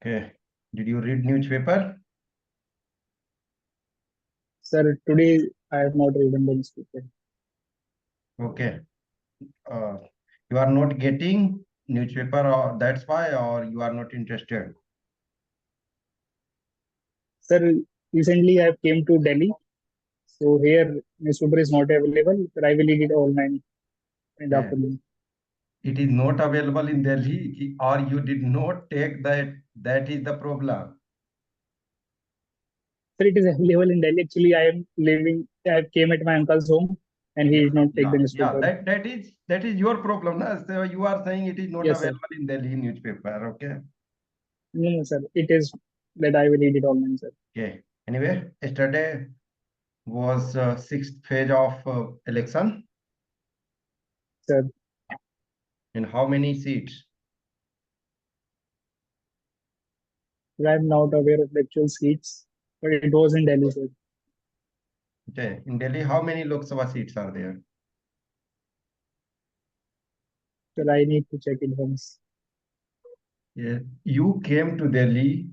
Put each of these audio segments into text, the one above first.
Okay. Did you read newspaper? Sir, today I have not read the newspaper. Okay. Uh, you are not getting newspaper, or that's why, or you are not interested. Sir, recently I came to Delhi, so here newspaper is not available, but I will read it online in the Okay. afternoon. It is not available in Delhi, or you did not take that. That is the problem. Sir, it is available in Delhi. Actually, I came at my uncle's home and he Yeah, did not take the yeah. newspaper. That is your problem, na? So you are saying it is not Yes, sir. available in Delhi newspaper. Okay. No, no, sir. It is that I will read it online, sir. Okay. Anyway, yesterday was sixth phase of election. Sir, In how many seats? I am not aware of the actual seats, but it was in Delhi, sir. Okay. In Delhi, how many Lok Sabha seats are there? Sir, I need to check it once. Yeah. You came to Delhi.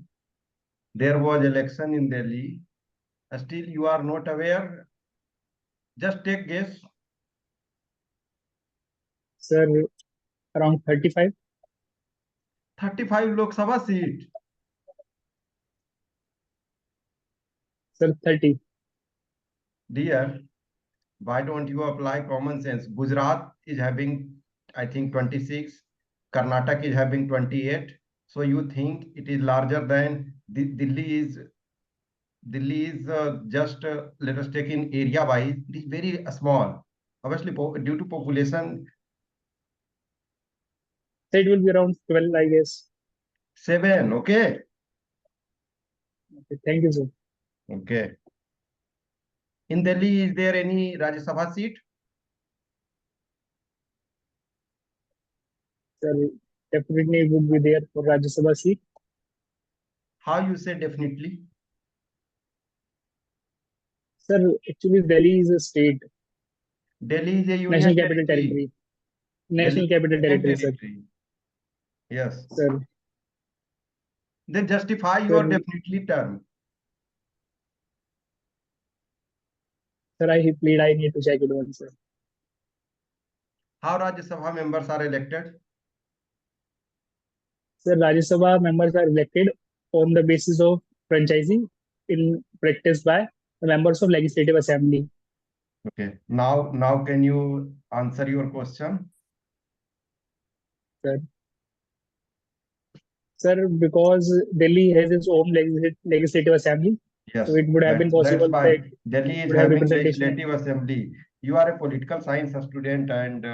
There was election in Delhi. Still, you are not aware. Just take guess. Sir, around 35. 35 Lok Sabha seat. Sir, 30. Dear, why don't you apply common sense? Gujarat is having, I think, 26. Karnataka is having 28. So you think it is larger than Delhi is. Delhi is just, let us take in area wise, it is very small. Obviously, due to population, So it will be around 12, I guess. 7. Okay. Okay, thank you, sir. Okay. In Delhi, is there any Rajya Sabha seat? Sir, definitely it would be there for Rajya Sabha seat. How you say definitely? Sir, actually Delhi is a state, Delhi is a union national capital territory. territory. Delhi National is capital a union territory, sir. territory. Yes. Sir, Then justify your sir, definitely term. sir, I plead, I need to check it once, sir. How Rajya Sabha members are elected? Sir, Rajya Sabha members are elected on the basis of franchising in practice by the members of Legislative Assembly. Okay. Now can you answer your question? Sir, sir, because Delhi has its own Legislative Assembly, so Yes. it would have been That's possible that fine. Delhi it is would have having representation. legislative assembly. You are a political science student, and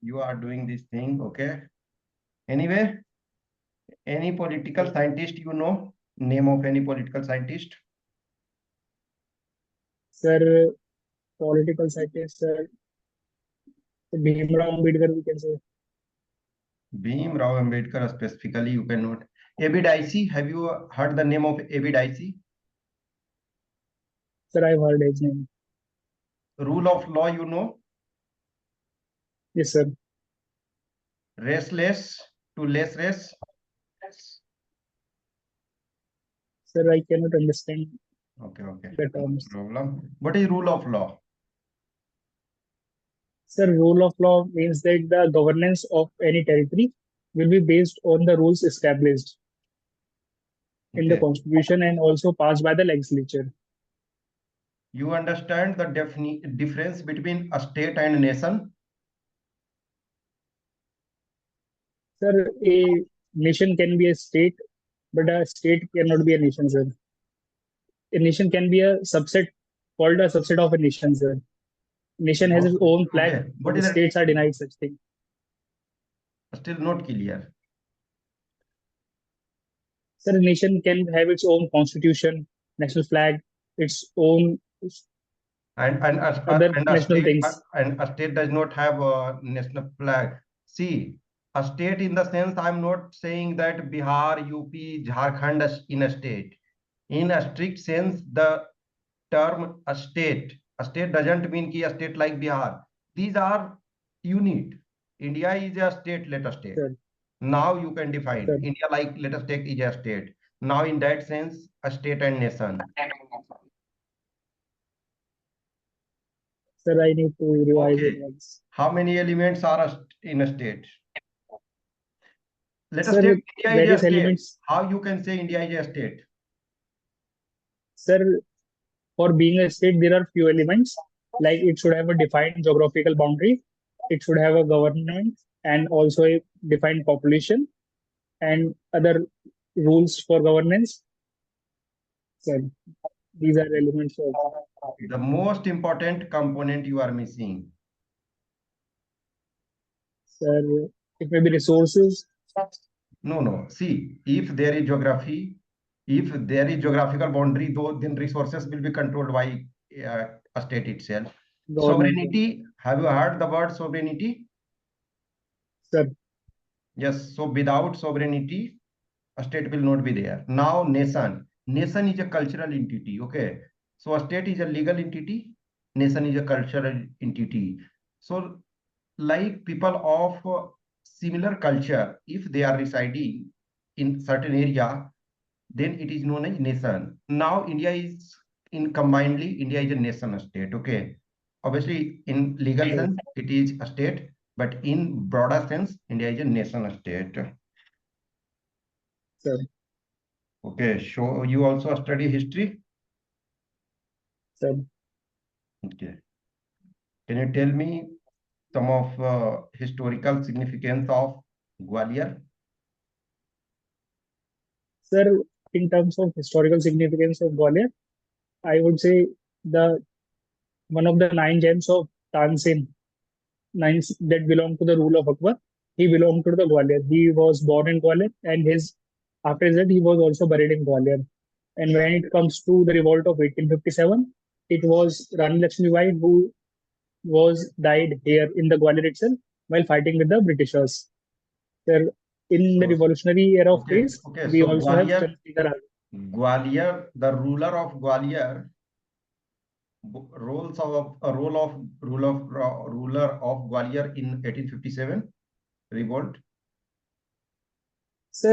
you are doing this thing. Okay. Anyway, any political scientist you know? Name of any political scientist? Sir, political scientist, sir, Bhimrao Ambedkar, we can say. Bhim Rao Ambedkar specifically, you cannot. A.B. Dicey, have you heard the name of A.B. Dicey? Sir, I've heard his name. Rule of law, you know. Yes, sir. Restless to less race. Sir, I cannot understand Okay, the no terms. problem. What is rule of law? Sir, rule of law means that the governance of any territory will be based on the rules established in the Okay. constitution and also passed by the legislature. You understand the difference between a state and a nation? Sir, a nation can be a state, but a state cannot be a nation, sir. A nation can be a subset called a subset of a nation, sir. Nation has its own flag, Okay. What but is that? states are denied such thing. Still not clear. Sir, a nation can have its own constitution, national flag, its own And other national things. a state does not have a national flag. See, a state in the sense, I'm not saying that Bihar, UP, Jharkhand is in a state. In a strict sense, the term a state doesn't mean ki a state like Bihar. These are unit. India is a state, let us take. Sir, Now you can define sir, India, like let us take, is a state. Now, in that sense, a state and nation. Sir, I need to revise it Okay. once. How many elements are in a state? Let us Sir, take India is various a state. elements. How you can say India is a state? Sir, for being a state, there are few elements. Like it should have a defined geographical boundary, it should have a government, and also a defined population and other rules for governance. Sir, these are elements of. The most important component you are missing. Sir, it may be resources. No. See, if there is geography, if there is geographical boundary, though, then resources will be controlled by a state itself. Government. Sovereignty. Have you heard the word sovereignty? Sir, Yes. So without sovereignty, a state will not be there. Now, nation. Nation is a cultural entity. Okay. So a state is a legal entity. Nation is a cultural entity. So, like people of similar culture, if they are residing in certain area, then it is known as nation. Now, India is in combinedly, India is a nation state. Okay. Obviously, in legal sir, sense, it is a state, but in broader sense, India is a nation state. sir, Okay, so you also study history? sir. Okay. Can you tell me some of historical significance of Gwalior? Sir, in terms of historical significance of Gwalior, I would say the one of the nine gems of Tansin, nine that belong to the rule of Akbar. He belonged to the Gwalior. He was born in Gwalior, and his after that he was also buried in Gwalior. And when it comes to the revolt of 1857, it was Rani Lakshmi Bai who was died here in the Gwalior itself while fighting with the Britishers. There, in the So, revolutionary era of okay, phase, okay. we So also have Gwalior, Chandrasekhar. Gwalior, the ruler of Gwalior, ruler of Gwalior in 1857 revolt. Sir,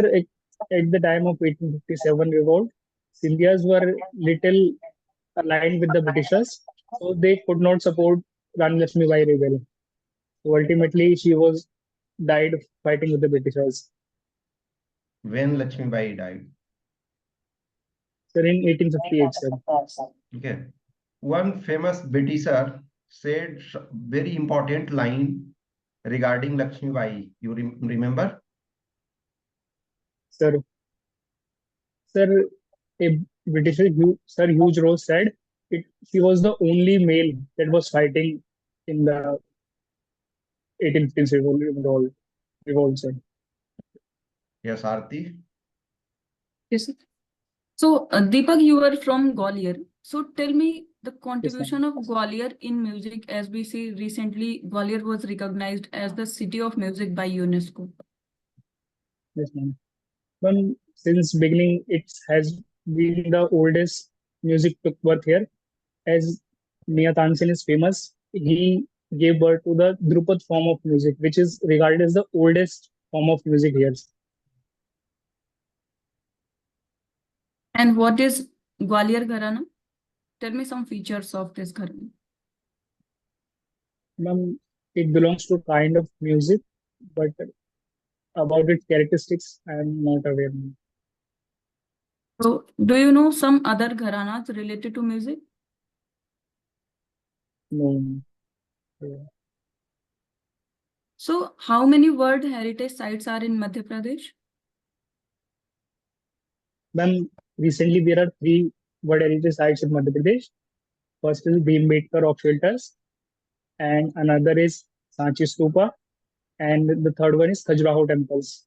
at the time of 1857 revolt, Scindias were little aligned with the Britishers, so they could not support Rani Lakshmi Bai rebel. So ultimately, she was died fighting with the Britishers. When Lakshmi Bai died. Sir, in 1858, sir. Okay. One famous Britisher said very important line regarding Lakshmi Bai. You remember? Sir, sir, a Britisher, Sir Hugh Rose said she was the only male that was fighting in the 1850s revolt, sir. Yes, Arti. Yes. So, Deepak, you are from Gwalior. So, tell me the Yes, contribution of Gwalior in music. As we see recently, Gwalior was recognized as the city of music by UNESCO. yes, ma'am. But since beginning, it has been the oldest music took birth here. As Mia Tansen is famous, he gave birth to the Drupad form of music, which is regarded as the oldest form of music here. And what is Gwalior Gharana? Tell me some features of this Gharana. Ma'am, it belongs to kind of music, but about its characteristics, I am not aware. So, do you know some other Gharanas related to music? No. So, how many World Heritage Sites are in Madhya Pradesh? Ma'am, recently there are three World Heritage Sites in Madhya Pradesh. First is Bhimbetka Rock Shelters, and another is Sanchi Stupa, and the third one is Khajuraho Temples.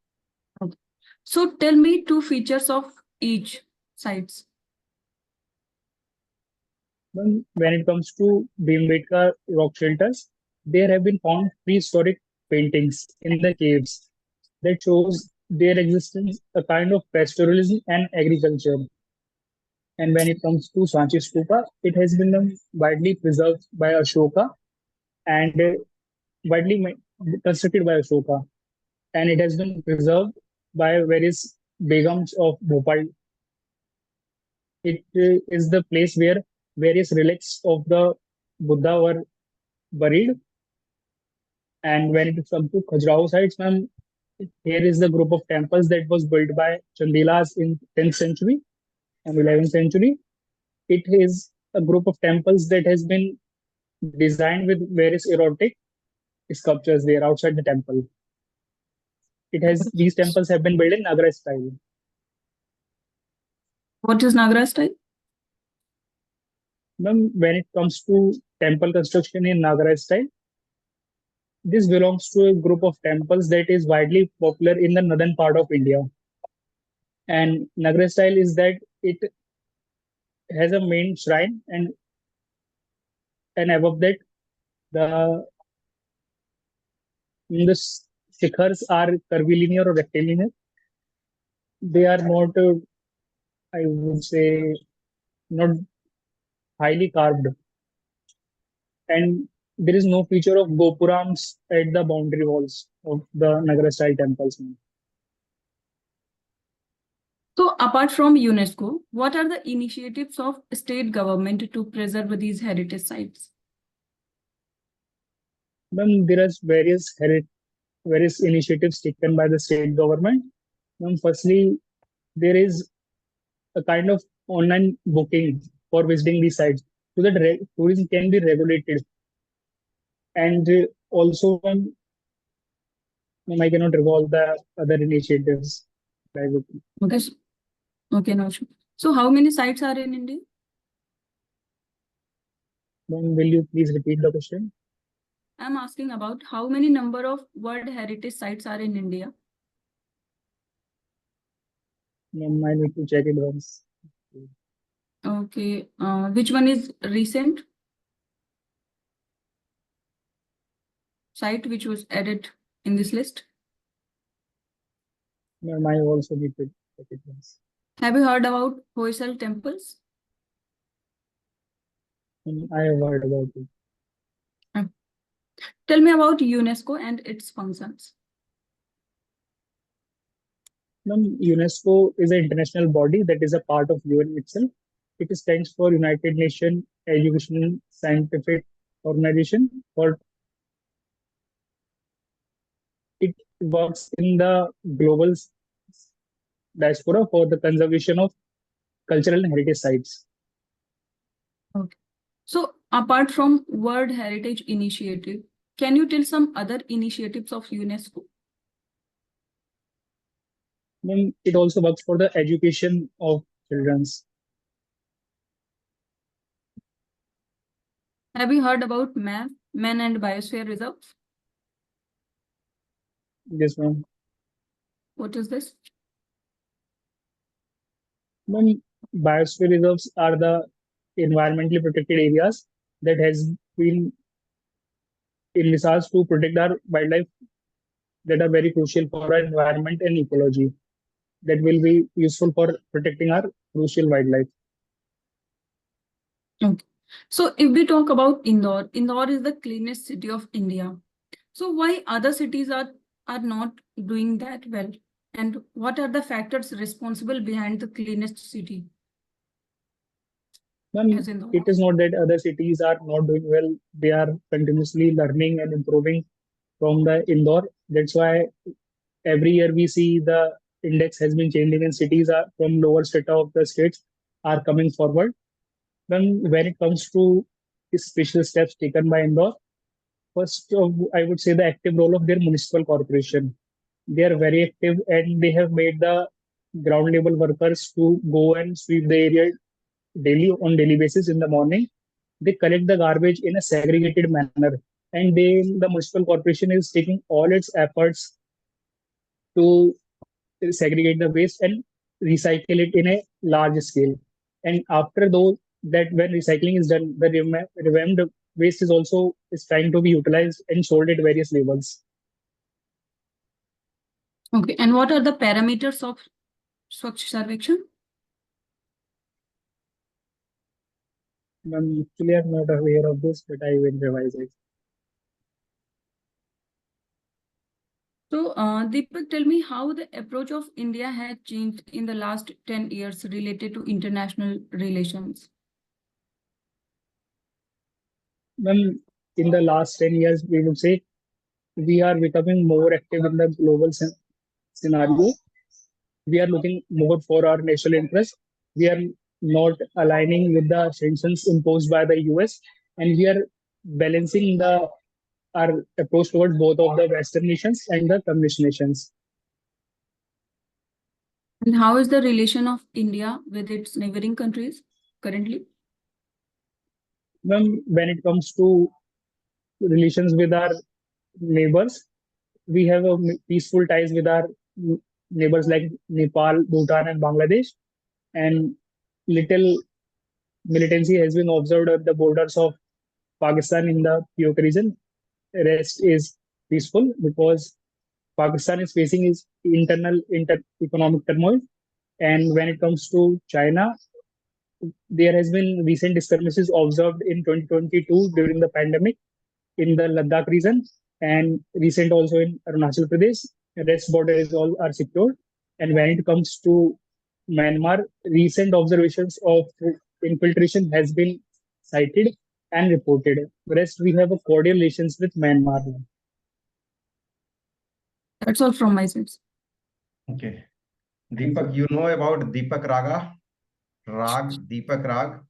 Okay. So, tell me two features of each sites. When it comes to Bhimbetka Rock Shelters, there have been found prehistoric paintings in the caves that shows their existence, a kind of pastoralism and agriculture. And when it comes to Sanchi Stupa, it has been widely preserved by Ashoka and widely constructed by Ashoka, and it has been preserved by various Begums of Bhopal It is the place where various relics of the Buddha were buried. And when it comes to Khajuraho sites, ma'am, here is the group of temples that was built by Chandilas in 10th century and 11th century. It is a group of temples that has been designed with various erotic sculptures there outside the temple. These temples have been built in Nagara style. What is Nagara style? Ma'am, when it comes to temple construction in Nagara style, this belongs to a group of temples that is widely popular in the northern part of India. And Nagara style is that it has a main shrine, and above that the the shikhars are curvilinear or rectilinear. They are not, I would say, not highly carved, and there is no feature of gopurams at the boundary walls of the Nagara style temples. So apart from UNESCO, what are the initiatives of state government to preserve these heritage sites? Then there are various initiatives taken by the state government. Firstly, there is a kind of online booking for visiting these sites so that tourism can be regulated. And also, I cannot recall the other initiatives. Okay. Okay, no sure. So how many sites are in India? Will you please repeat the question? I'm asking about how many number of World Heritage sites are in India? I need to check it once. Okay. Which one is recent site which was added in this list? I also need to check it once. Have you heard about Hoysala temples? I have heard about it. Tell me about UNESCO and its functions. UNESCO is an international body that is a part of UN itself. It stands for United Nations Education Scientific Organization. Or it works in the global diaspora for the conservation of cultural and heritage sites. Okay. So apart from World Heritage Initiative, can you tell some other initiatives of UNESCO? It also works for the education of children. Have you heard about MAN and Biosphere Reserves? Yes, ma'am. What is this? Biosphere reserves are the environmentally protected areas that has been envisaged to protect our wildlife that are very crucial for our environment and ecology that will be useful for protecting our crucial wildlife. Okay. So if we talk about Indore, Indore is the cleanest city of India. So why other cities are not doing that well? And what are the factors responsible behind the cleanest city? It is not that other cities are not doing well. They are continuously learning and improving from the Indore. That's why every year we see the index has been changing and cities are from lower strata of the states are coming forward. Then when it comes to special steps taken by Indore, first I would say the active role of their municipal corporation. They are very active and they have made the ground level workers to go and sweep the area daily basis in the morning. They collect the garbage in a segregated manner, and the municipal corporation is taking all its efforts to segregate the waste and recycle it in a large scale. And after those, that when recycling is done, the revamped waste is trying to be utilized and sold at various levels. Okay, and what are the parameters of Swachh Sarvekshan? Actually, I'm not aware of this, but I will revise it. So, Deepak, tell me how the approach of India has changed in the last 10 years related to international relations. Well, in the last 10 years, we would say we are becoming more active in the global scenario. We are looking more for our national interest. We are not aligning with the sanctions imposed by the US, and we are balancing our approach towards both of the Western nations and the communist nations. And how is the relation of India with its neighboring countries currently? When it comes to relations with our neighbors, we have a peaceful ties with our neighbors like Nepal, Bhutan, and Bangladesh. And little militancy has been observed at the borders of Pakistan in the POK region. Rest is peaceful because Pakistan is facing its internal economic turmoil. And when it comes to China, there has been recent skirmishes observed in 2022 during the pandemic in the Ladakh region, and recent also in Arunachal Pradesh. Rest border is all are secured. And when it comes to Myanmar, recent observations of infiltration has been cited and reported. Rest, we have a cordial relations with Myanmar. That's all from my side. Okay. Deepak, you know about Deepak Raga? Deepak Rag?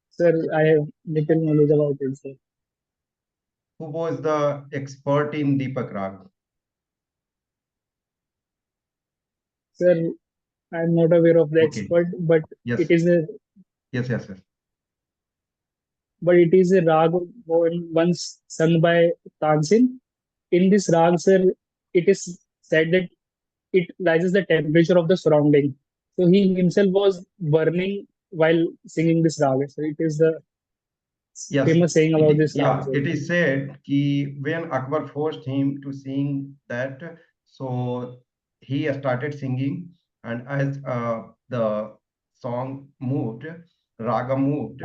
Sir, I have little knowledge about it, sir. Who was the expert in Deepak Rag? Sir, I'm not aware of the Okay. expert, but Yes. it is a Yes. rag once sung by Tansin. In this rag, sir, it is said that it rises the temperature of the surrounding. So he himself was burning while singing this rag. So it is the Yes. famous saying about this Yeah, rag. Sir. it is said that when Akbar forced him to sing that, so he started singing, and as the song moved, raga moved,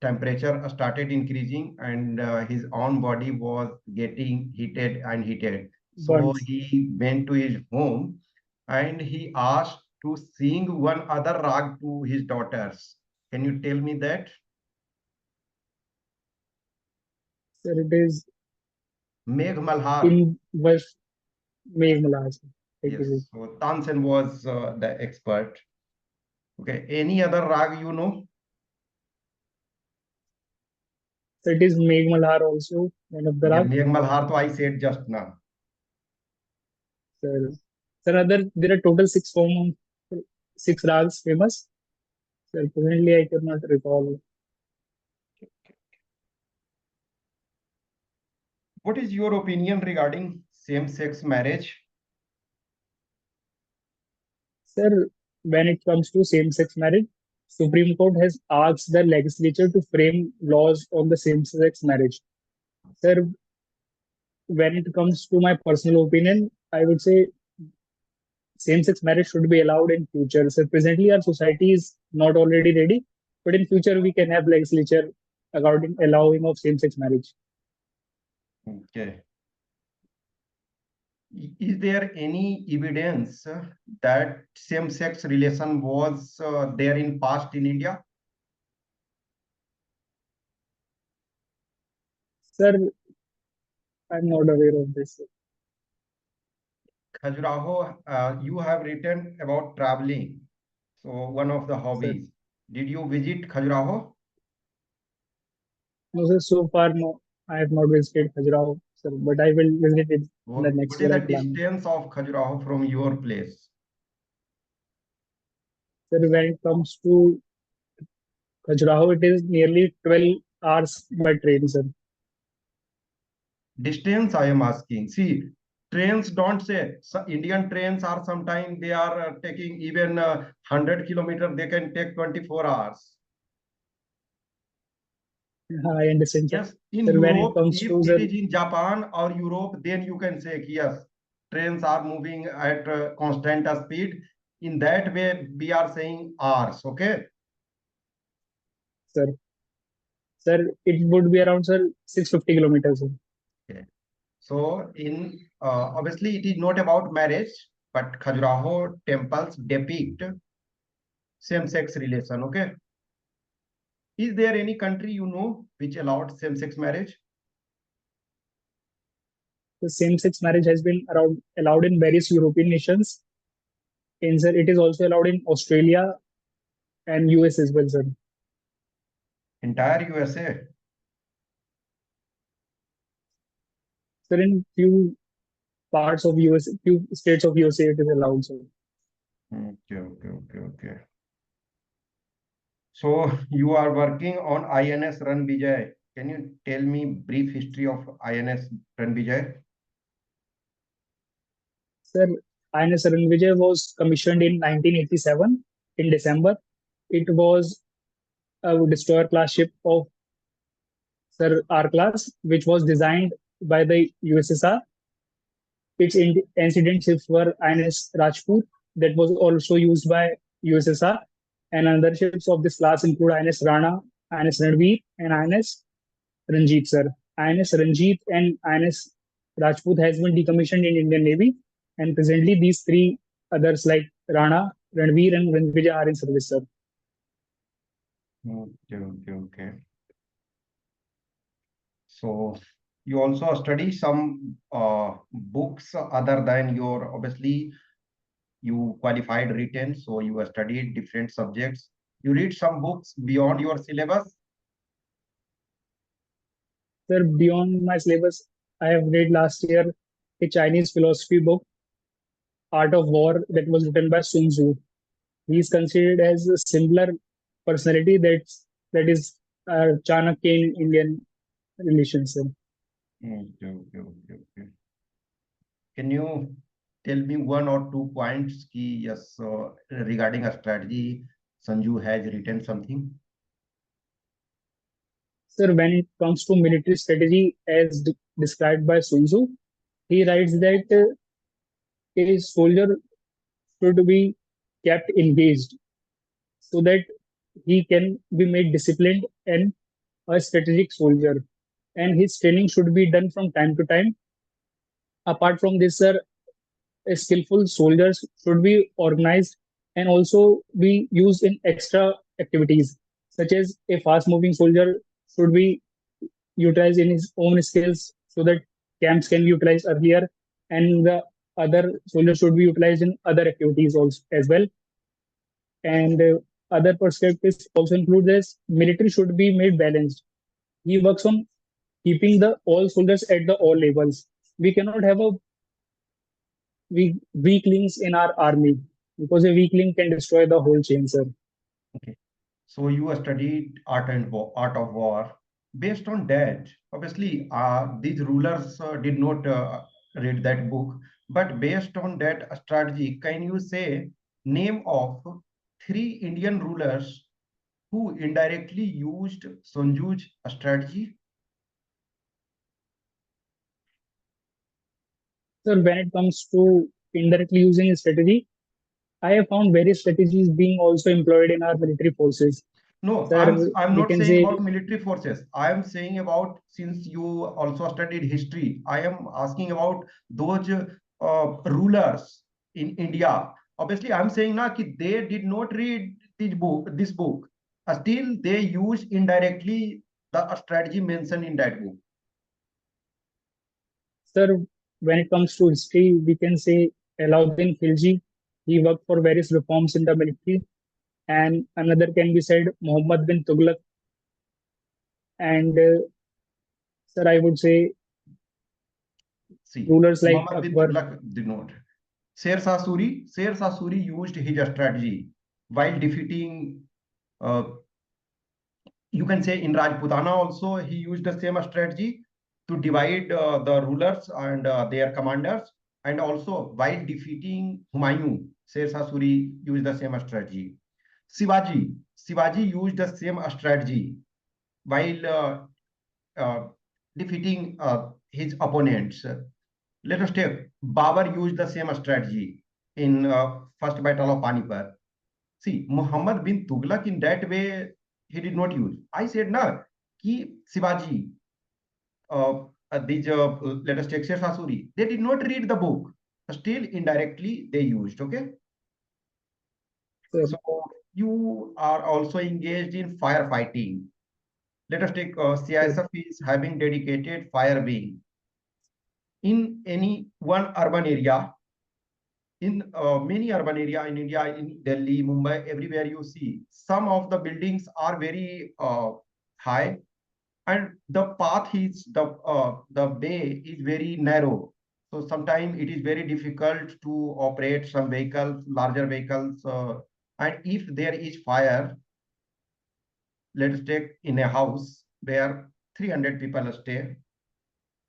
temperature started increasing, and his own body was getting heated and heated. So Burns. he went to his home and he asked to sing one other rag to his daughters. Can you tell me that? Sir, it is Megh Malhar. in verse Megh Malhar. Yes, so Tansen was the expert. Okay, any other rag you know? So it is Megh Malhar also, one of the Yeah, rag. Megh Malhar, to I said just now. Sir, there are total six rags famous. Sir, currently I cannot recall. What is your opinion regarding same-sex marriage? Sir, when it comes to same-sex marriage, Supreme Court has asked the legislature to frame laws on the same-sex marriage. Sir, when it comes to my personal opinion, I would say same-sex marriage should be allowed in future. So presently our society is not already ready, but in future we can have legislature according allowing of same-sex marriage. Okay. Is there any evidence that same-sex relation was there in past in India? Sir, I'm not aware of this. Khajuraho, you have written about traveling. So one of the Sir, hobbies. Did you visit Khajuraho? no, sir, so far no, I have not visited Khajuraho, sir, but I will visit it in the next What is year. the I plan. distance of Khajuraho from your place? Sir, when it comes to Khajuraho, it is nearly 12 hours by train, sir. Distance, I am asking. See, trains don't say. So Indian trains are sometimes they are taking even 100 kilometers. They can take 24 hours. I understand, sir. Yes, in Sir, when it Europe, comes if to, it sir, is in Japan or Europe, then you can say yes, trains are moving at constant speed. In that way, we are saying hours. Okay. sir, sir, it would be around, sir, 650 kilometers, sir. Okay. So in obviously it is not about marriage, but Khajuraho temples depict same-sex relation. Okay. Is there any country you know which allowed same-sex marriage? The same-sex marriage has been allowed in various European nations. In sir, it is also allowed in Australia and US as well, sir. Entire USA. Sir, in few parts of US, few states of USA, it is allowed, sir. Okay. So you are working on INS Ranvijay. Can you tell me brief history of INS Ranvijay? Sir, INS Ranvijay was commissioned in 1987 in December. It was a destroyer class ship of Sir R class, which was designed by the USSR. Its incident ships were INS Rajput, that was also used by USSR, and other ships of this class include INS Rana, INS Rajbir, and INS Ranjit, sir. INS Ranjit and INS Rajput has been decommissioned in Indian Navy, and presently these three others like Rana, Ranveer, and Ranvijay are in service, sir. Okay. So you also study some books other than your, obviously you qualified written, so you have studied different subjects. You read some books beyond your syllabus? Sir, beyond my syllabus, I have read last year a Chinese philosophy book, Art of War, that was written by Sun Tzu. He is considered as a similar personality that is Chanakya in Indian relations, sir. Okay. Can you tell me one or two points ki, yes, regarding a strategy, Sanju has written something? Sir, when it comes to military strategy as described by Sun Tzu, he writes that a soldier should be kept engaged so that he can be made disciplined and a strategic soldier. And his training should be done from time to time. Apart from this, sir, skillful soldiers should be organized and also be used in extra activities, such as a fast moving soldier should be utilized in his own skills so that camps can be utilized earlier, and the other soldiers should be utilized in other activities also as well. And other perspectives also include this: military should be made balanced. He works on keeping the all soldiers at the all levels. We cannot have a weak links in our army, because a weak link can destroy the whole chain, sir. Okay. So you have studied art of war. Based on that, obviously, these rulers did not read that book. But based on that strategy, can you say name of three Indian rulers who indirectly used Sanju's strategy? Sir, when it comes to indirectly using a strategy, I have found various strategies being also employed in our military forces. No, Sir, I'm we not can saying say, about military forces. I am saying about, since you also studied history, I am asking about those rulers in India. Obviously, I'm saying now that they did not read this book. Still, they use indirectly the strategy mentioned in that book. sir, when it comes to history, we can say Alauddin Khilji, he worked for various reforms in the military. And another can be said Muhammad bin Tughlaq. And sir, I would say See, rulers like Muhammad bin Akbar. Tughlaq did not. Sher Shah Suri used his strategy while defeating you can say in Rajputana also he used the same strategy to divide the rulers and their commanders, and also while defeating Humayun, Sher Shah Suri used the same strategy. Shivaji used the same strategy while defeating his opponents. Let us take Babur used the same strategy in first battle of Panipat. See, Muhammad bin Tughlaq in that way he did not use. I said na कि Shivaji let us take Sheshasuri. They did not read the book. Still, indirectly, they used. Okay. Sir. So you are also engaged in firefighting. Let us take CISF is having dedicated fire wing. In any one urban area, in many urban area in India, in Delhi, Mumbai, everywhere you see, some of the buildings are very high, and the path is the bay is very narrow. So sometimes it is very difficult to operate some vehicles, larger vehicles, and if there is fire, let's take in a house where 300 people stay,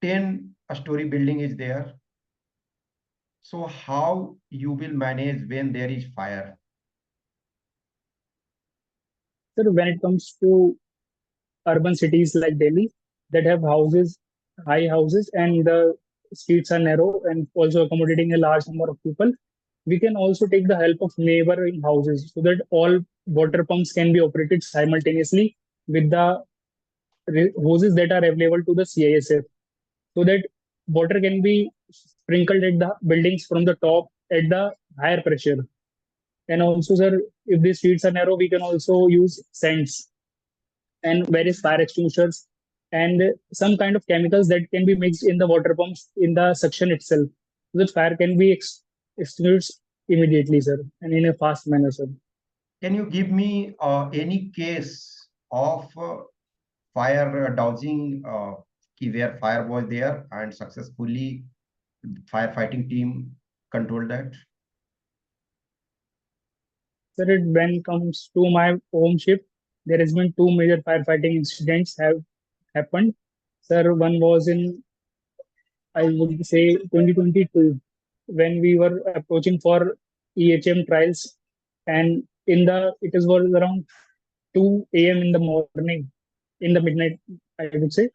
10-story building is there. So how you will manage when there is fire? Sir, when it comes to urban cities like Delhi that have houses, high houses, and the streets are narrow and also accommodating a large number of people, we can also take the help of neighboring houses so that all water pumps can be operated simultaneously with the hoses that are available to the CISF, so that water can be sprinkled at the buildings from the top at the higher pressure. And also, sir, if the streets are narrow, we can also use scents and various fire extinguishers and some kind of chemicals that can be mixed in the water pumps in the suction itself, so that fire can be extinguished immediately, sir, and in a fast manner, sir. Can you give me any case of fire dousing where fire was there and successfully firefighting team controlled that? Sir, when it comes to my home ship, there has been two major firefighting incidents have happened. Sir, one was in, I would say, 2022, when we were approaching for EHM trials, and was around 2 a.m. in the morning, in the midnight, I would say,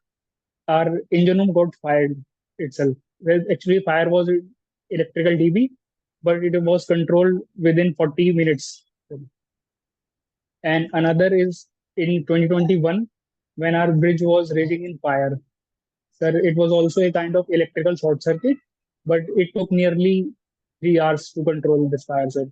our engine room got fired itself. Well, actually, fire was electrical DB, but it was controlled within 40 minutes. And another is in 2021, when our bridge was raging in fire. Sir, it was also a kind of electrical short circuit, but it took nearly 3 hours to control this fire, sir.